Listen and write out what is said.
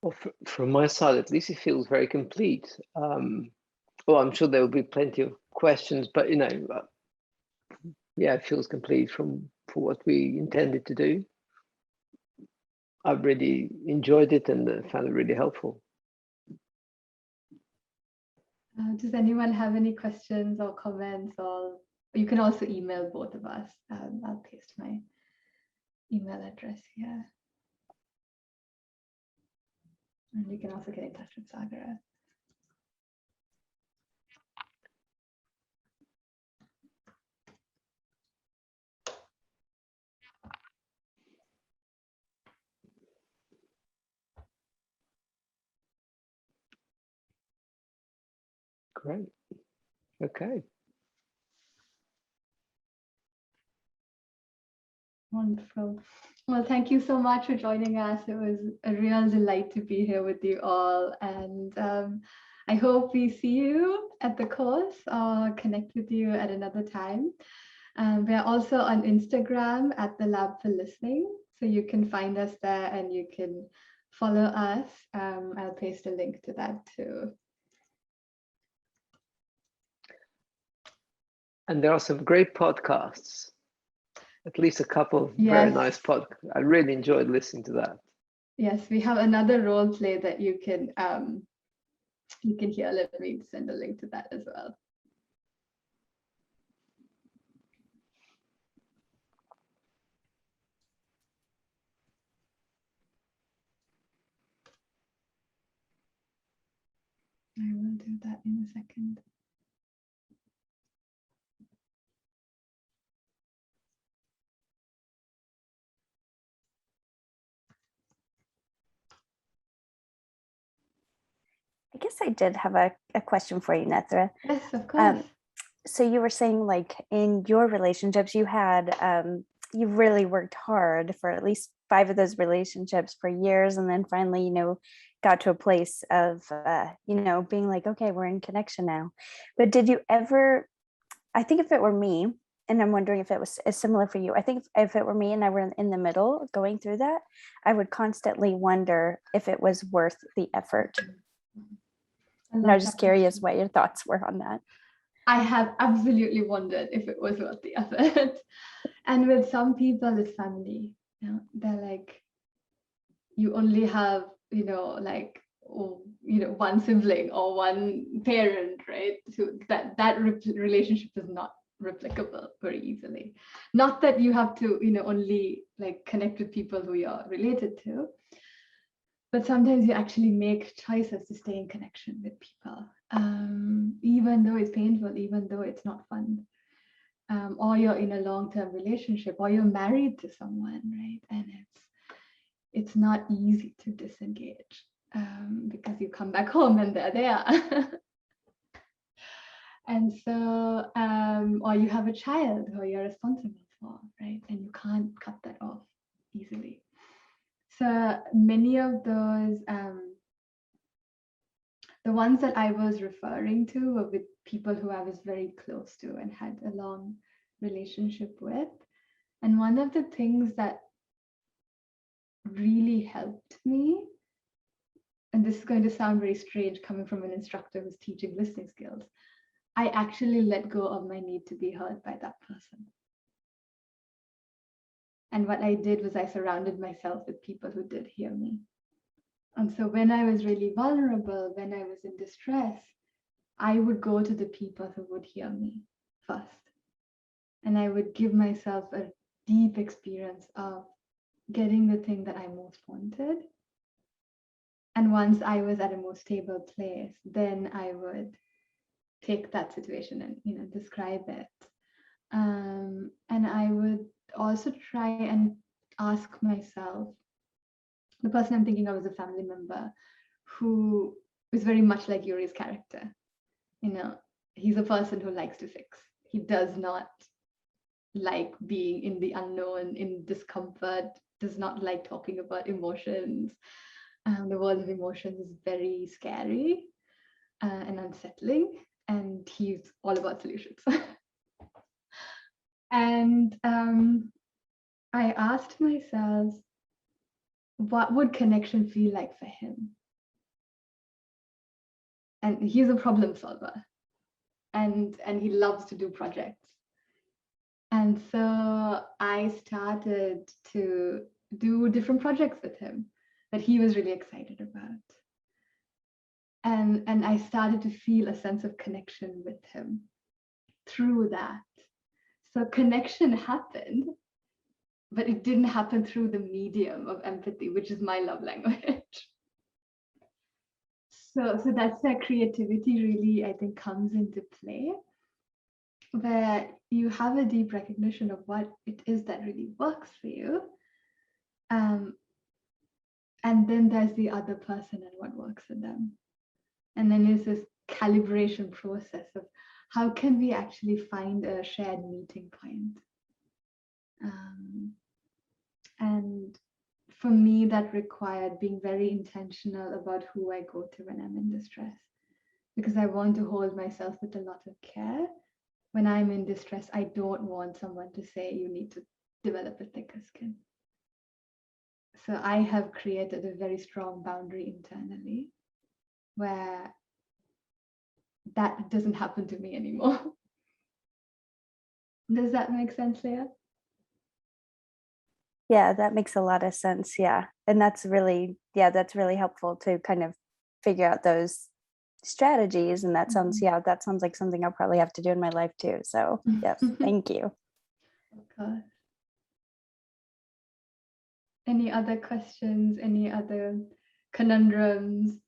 Well, from my side, at least, it feels very complete. Well, I'm sure there will be plenty of questions, but yeah, it feels complete for what we intended to do. I've really enjoyed it and found it really helpful. Does anyone have any questions or comments? Or you can also email both of us. I'll paste my email address here. And you can also get in touch with Sagara. Great. Okay. Wonderful. Well, thank you so much for joining us. It was a real delight to be here with you all. And I hope we see you at the course or connect with you at another time. We're also on Instagram at the Lab for Listening. So you can find us there and you can follow us. I'll paste a link to that too. And there are some great podcasts, at least a couple of very nice podcasts. I really enjoyed listening to that. Yes, we have another role play that you can hear. Let me send a link to that as well. I will do that in a second. I guess I did have a question for you, Nethra. Yes, of course. So you were saying, like, in your relationships, you had you really worked hard for at least 5 of those relationships for years, and then finally, got to a place of being like, okay, we're in connection now. But did you ever? I think if it were me, and I'm wondering if it was similar for you, I think if it were me and I were in the middle going through that, I would constantly wonder if it was worth the effort. And I was just curious what your thoughts were on that. I have absolutely wondered if it was worth the effort. And with some people, it's family. They're like, you only have, one sibling or one parent, right? So that relationship is not replicable very easily. Not that you have to, only like connect with people who you're related to, but sometimes you actually make choices to stay in connection with people, even though it's painful, even though it's not fun, or you're in a long-term relationship, or you're married to someone, right? And it's not easy to disengage because you come back home and they're there. And so, or you have a child who you're responsible for, right? And you can't cut that off easily. So many of those, the ones that I was referring to were with people who I was very close to and had a long relationship with. And one of the things that really helped me, and this is going to sound very strange coming from an instructor who's teaching listening skills, I actually let go of my need to be heard by that person. And what I did was I surrounded myself with people who did hear me. And so when I was really vulnerable, when I was in distress, I would go to the people who would hear me first. And I would give myself a deep experience of getting the thing that I most wanted. And once I was at a more stable place, then I would take that situation and describe it. And I would also try and ask myself, the person I'm thinking of is a family member who is very much like Yuri's character. He's a person who likes to fix. He does not like being in the unknown, in discomfort, does not like talking about emotions. The world of emotions is very scary and unsettling, and he's all about solutions. And I asked myself, what would connection feel like for him? And he's a problem solver, and he loves to do projects. And so I started to do different projects with him that he was really excited about. And I started to feel a sense of connection with him through that. So connection happened, but it didn't happen through the medium of empathy, which is my love language. So that's where creativity really, I think, comes into play, where you have a deep recognition of what it is that really works for you. And then there's the other person and what works for them. And then there's this calibration process of how can we actually find a shared meeting point. And for me, that required being very intentional about who I go to when I'm in distress, because I want to hold myself with a lot of care. When I'm in distress, I don't want someone to say you need to develop a thicker skin. So I have created a very strong boundary internally where that doesn't happen to me anymore. Does that make sense, Leah? Yeah, that makes a lot of sense. Yeah. And that's really helpful to kind of figure out those strategies. And that sounds, that sounds like something I'll probably have to do in my life too. So yes, thank you. Of course. Any other questions? Any other conundrums?